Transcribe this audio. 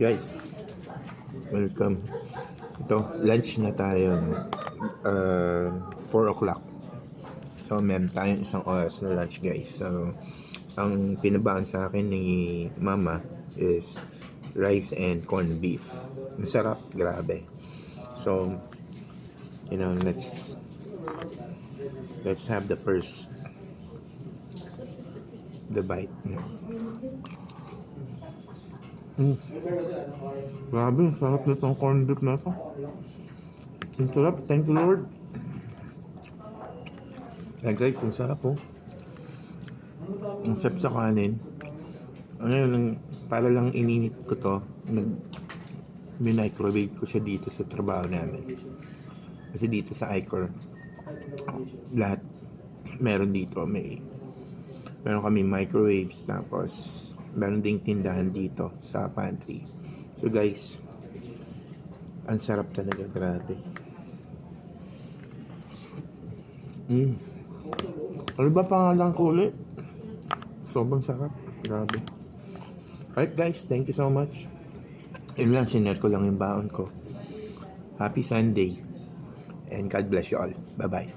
Guys, welcome. Ito, lunch na tayo. No? 4 o'clock. So, meron tayong isang oras na lunch, guys. So, ang pinabaan sa akin ni Mama is rice and corned beef. Ang sarap, grabe. So, let's have the bite. Grabe, sarap nitong corned beef na to. Ang sarap, thank you Lord. Ayan guys, ang sarap po. Ang sarap sa kanin. Ngayon, para lang ininit ko to, microwave ko siya dito sa trabaho namin. Kasi dito sa Icor, lahat meron dito. Meron kami microwaves, tapos meron ding tindahan dito sa pantry. So guys, ang sarap talaga, grabe. Ano ba pangalan ko ulit? Sobrang sarap, grabe. Alright guys, thank you so much. Yun lang, sinare ko lang yung baon ko. Happy Sunday and God bless you all. Bye bye.